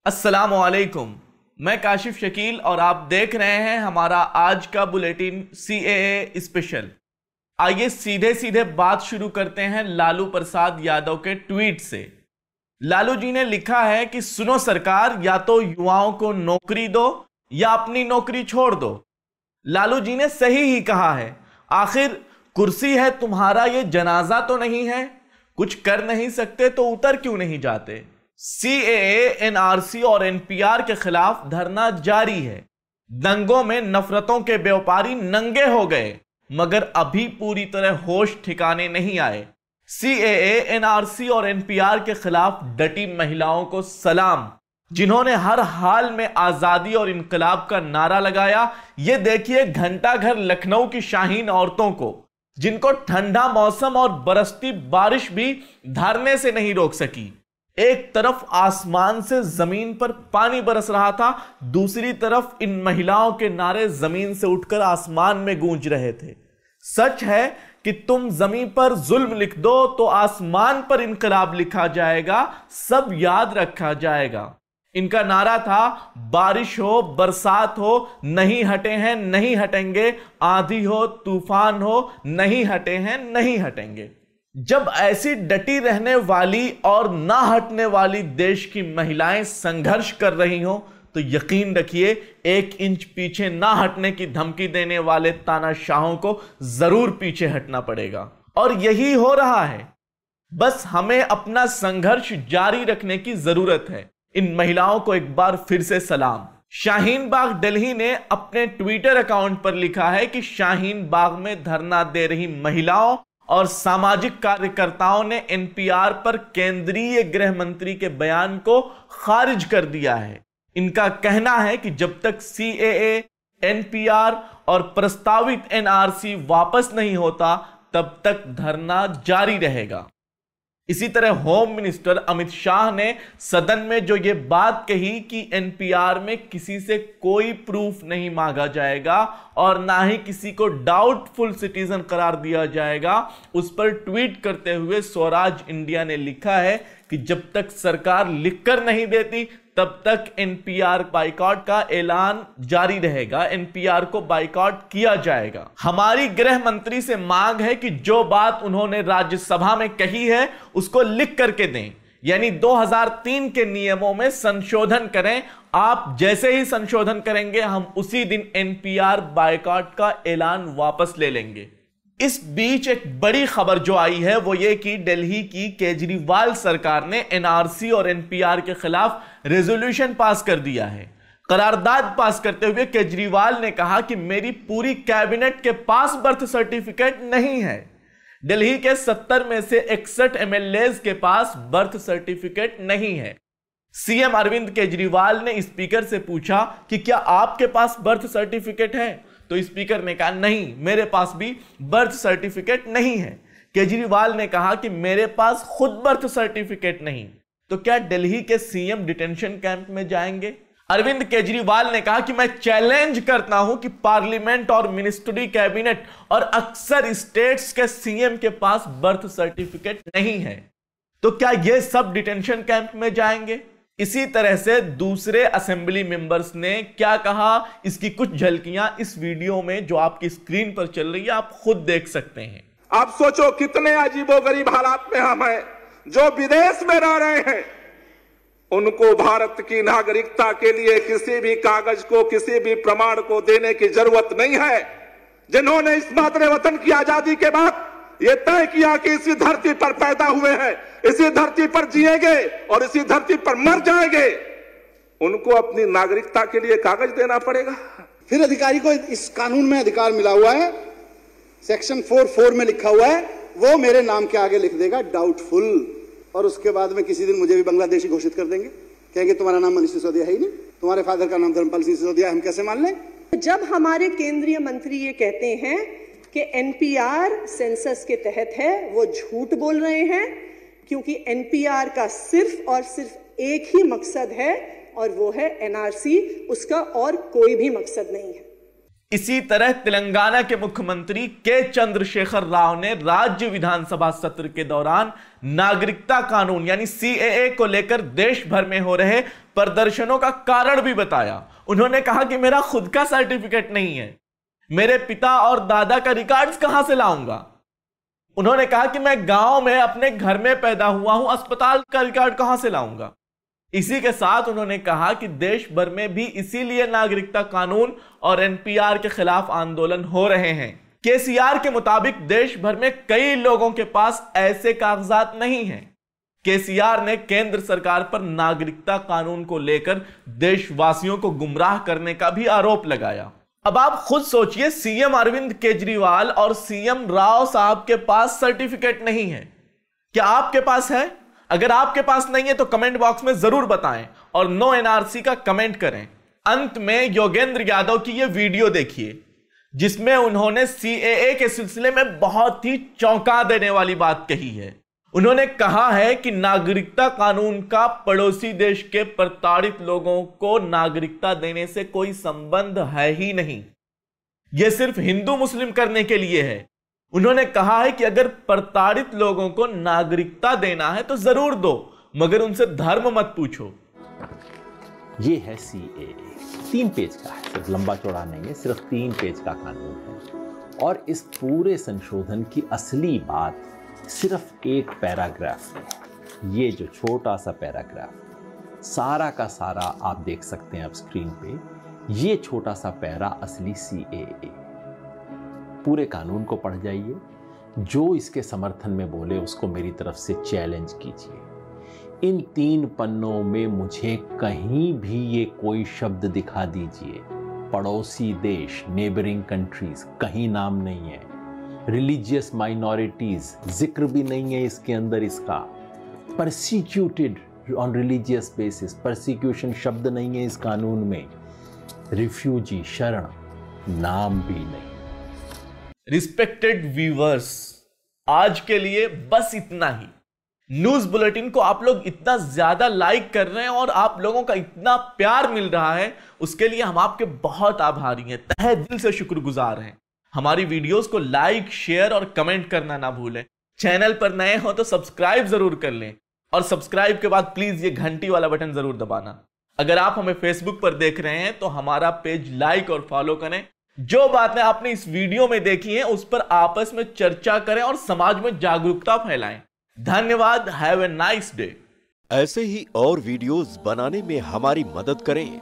अस्सलामुअलैकुम। मैं काशिफ शकील और आप देख रहे हैं हमारा आज का बुलेटिन CAA स्पेशल। आइए सीधे सीधे बात शुरू करते हैं लालू प्रसाद यादव के ट्वीट से। लालू जी ने लिखा है कि सुनो सरकार, या तो युवाओं को नौकरी दो या अपनी नौकरी छोड़ दो। लालू जी ने सही ही कहा है। आखिर कुर्सी है तुम्हारा, ये जनाजा तो नहीं है। कुछ कर नहीं सकते तो उतर क्यों नहीं जाते। CAA, NRC और NPR के खिलाफ धरना जारी है। दंगों में नफरतों के व्यापारी नंगे हो गए, मगर अभी पूरी तरह होश ठिकाने नहीं आए। CAA, NRC और NPR के खिलाफ डटी महिलाओं को सलाम, जिन्होंने हर हाल में आजादी और इंकलाब का नारा लगाया। ये देखिए घंटा घर लखनऊ की शाहीन औरतों को, जिनको ठंडा मौसम और बरसती बारिश भी धरने से नहीं रोक सकी। एक तरफ आसमान से जमीन पर पानी बरस रहा था, दूसरी तरफ इन महिलाओं के नारे जमीन से उठकर आसमान में गूंज रहे थे। सच है कि तुम जमीन पर जुल्म लिख दो तो आसमान पर इनकलाब लिखा जाएगा, सब याद रखा जाएगा। इनका नारा था, बारिश हो बरसात हो नहीं हटे हैं नहीं हटेंगे, आंधी हो तूफान हो नहीं हटे हैं नहीं हटेंगे। जब ऐसी डटी रहने वाली और ना हटने वाली देश की महिलाएं संघर्ष कर रही हो, तो यकीन रखिए 1 इंच पीछे ना हटने की धमकी देने वाले तानाशाहों को जरूर पीछे हटना पड़ेगा। और यही हो रहा है। बस हमें अपना संघर्ष जारी रखने की जरूरत है। इन महिलाओं को एक बार फिर से सलाम। शाहीन बाग दिल्ली ने अपने ट्विटर अकाउंट पर लिखा है कि शाहीन बाग में धरना दे रही महिलाओं और सामाजिक कार्यकर्ताओं ने NPR पर केंद्रीय गृह मंत्री के बयान को खारिज कर दिया है। इनका कहना है कि जब तक CAA, NPR और प्रस्तावित NRC वापस नहीं होता, तब तक धरना जारी रहेगा। इसी तरह होम मिनिस्टर अमित शाह ने सदन में जो ये बात कही कि NPR में किसी से कोई प्रूफ नहीं मांगा जाएगा और ना ही किसी को डाउटफुल सिटीजन करार दिया जाएगा, उस पर ट्वीट करते हुए स्वराज इंडिया ने लिखा है कि जब तक सरकार लिखकर नहीं देती तब तक NPR बाइकॉट का ऐलान जारी रहेगा। NPR को बाइकॉट किया जाएगा। हमारी गृह मंत्री से मांग है कि जो बात उन्होंने राज्यसभा में कही है उसको लिख करके दें, यानी 2003 के नियमों में संशोधन करें। आप जैसे ही संशोधन करेंगे हम उसी दिन NPR बाइकॉट का ऐलान वापस ले लेंगे। इस बीच एक बड़ी खबर जो आई है वो ये कि दिल्ली की केजरीवाल सरकार ने NRC और NPR के खिलाफ रेजोल्यूशन पास कर दिया है। करारदाद पास करते हुए केजरीवाल ने कहा कि मेरी पूरी कैबिनेट के पास बर्थ सर्टिफिकेट नहीं है। दिल्ली के 70 में से 61 MLAs के पास बर्थ सर्टिफिकेट नहीं है। CM अरविंद केजरीवाल ने स्पीकर से पूछा कि क्या आपके पास बर्थ सर्टिफिकेट है, तो स्पीकर ने कहा नहीं, मेरे पास भी बर्थ सर्टिफिकेट नहीं है। केजरीवाल ने कहा कि मेरे पास खुद बर्थ सर्टिफिकेट नहीं। तो क्या दिल्ली के CM डिटेंशन कैंप में जाएंगे? अरविंद केजरीवाल ने कहा कि मैं चैलेंज करता हूं कि पार्लियामेंट और मिनिस्ट्री कैबिनेट और अक्सर स्टेट्स के CM के पास बर्थ सर्टिफिकेट नहीं है। तो क्या ये सब डिटेंशन कैंप में जाएंगे? इसी तरह से दूसरे असेंबली मेंबर्स ने क्या कहा, इसकी कुछ झलकियां इस वीडियो में जो आपकी स्क्रीन पर चल रही है आप खुद देख सकते हैं। आप सोचो कितने अजीबोगरीब हालात में हम हैं। जो विदेश में रह रहे हैं उनको भारत की नागरिकता के लिए किसी भी कागज को, किसी भी प्रमाण को देने की जरूरत नहीं है। जिन्होंने इस मातृ वतन की आजादी के बाद ये तय किया कि इसी धरती पर पैदा हुए हैं, इसी धरती पर जिएंगे और इसी धरती पर मर जाएंगे, उनको अपनी नागरिकता के लिए कागज देना पड़ेगा। फिर अधिकारी को इस कानून में अधिकार मिला हुआ है, सेक्शन 4(4) में लिखा हुआ है, वो मेरे नाम के आगे लिख देगा डाउटफुल, और उसके बाद में किसी दिन मुझे भी बांग्लादेशी घोषित कर देंगे। कहेंगे तुम्हारा नाम मनीष सिसोदिया है ही नहीं, तुम्हारे फादर का नाम धर्मपाल सिंह सिसोदिया, हम कैसे मान लें? जब हमारे केंद्रीय मंत्री ये कहते हैं कि NPR सेंसस के तहत है, वो झूठ बोल रहे हैं, क्योंकि NPR का सिर्फ और सिर्फ एक ही मकसद है और वो है NRC, उसका और कोई भी मकसद नहीं है। इसी तरह तेलंगाना के मुख्यमंत्री के चंद्रशेखर राव ने राज्य विधानसभा सत्र के दौरान नागरिकता कानून यानी सीएए को लेकर देश भर में हो रहे प्रदर्शनों का कारण भी बताया। उन्होंने कहा कि मेरा खुद का सर्टिफिकेट नहीं है, मेरे पिता और दादा का रिकॉर्ड्स कहां से लाऊंगा। उन्होंने कहा कि मैं गांव में अपने घर में पैदा हुआ हूं, अस्पताल का रिकॉर्ड कहां से लाऊंगा। इसी के साथ उन्होंने कहा कि देश भर में भी इसीलिए नागरिकता कानून और एनपीआर के खिलाफ आंदोलन हो रहे हैं। केसीआर के मुताबिक देश भर में कई लोगों के पास ऐसे कागजात नहीं हैं। केसीआर ने केंद्र सरकार पर नागरिकता कानून को लेकर देशवासियों को गुमराह करने का भी आरोप लगाया। अब आप खुद सोचिए, सीएम अरविंद केजरीवाल और सीएम राव साहब के पास सर्टिफिकेट नहीं है। क्या आपके पास है? अगर आपके पास नहीं है तो कमेंट बॉक्स में जरूर बताएं और नो एनआरसी का कमेंट करें। अंत में योगेंद्र यादव की यह वीडियो देखिए जिसमें उन्होंने सीएए के सिलसिले में बहुत ही चौंका देने वाली बात कही है। उन्होंने कहा है कि नागरिकता कानून का पड़ोसी देश के प्रताड़ित लोगों को नागरिकता देने से कोई संबंध है ही नहीं, यह सिर्फ हिंदू मुस्लिम करने के लिए है। उन्होंने कहा है कि अगर प्रताड़ित लोगों को नागरिकता देना है तो जरूर दो, मगर उनसे धर्म मत पूछो। ये है सीएए, 3 पेज का है, सिर्फ लंबा चौड़ा नहीं है, सिर्फ 3 पेज का कानून है। और इस पूरे संशोधन की असली बात सिर्फ एक पैराग्राफ में। ये जो छोटा सा पैराग्राफ सारा का सारा आप देख सकते हैं अब स्क्रीन पे, ये छोटा सा पैरा असली सीएए। पूरे कानून को पढ़ जाइए, जो इसके समर्थन में बोले उसको मेरी तरफ से चैलेंज कीजिए। इन 3 पन्नों में मुझे कहीं भी ये कोई शब्द दिखा दीजिए, पड़ोसी देश, नेबरिंग कंट्रीज, कहीं नाम नहीं है। रिलीजियस माइनॉरिटीज जिक्र भी नहीं है इसके अंदर इसका। Persecuted on religious basis, persecution शब्द नहीं है इस कानून में। रिफ्यूजी, शरण, नाम भी नहीं। रिस्पेक्टेड व्यूअर्स, आज के लिए बस इतना ही। न्यूज बुलेटिन को आप लोग इतना ज्यादा लाइक कर रहे हैं और आप लोगों का इतना प्यार मिल रहा है, उसके लिए हम आपके बहुत आभारी हैं, तहे दिल से शुक्रगुजार हैं। हमारी वीडियोस को लाइक, शेयर और कमेंट करना ना भूलें। चैनल पर नए हो तो सब्सक्राइब जरूर कर लें और सब्सक्राइब के बाद प्लीज ये घंटी वाला बटन जरूर दबाना। अगर आप हमें फेसबुक पर देख रहे हैं तो हमारा पेज लाइक और फॉलो करें। जो बातें आपने इस वीडियो में देखी हैं उस पर आपस में चर्चा करें और समाज में जागरूकता फैलाएं। धन्यवाद। Have a nice day. ऐसे ही और वीडियोस बनाने में हमारी मदद करें।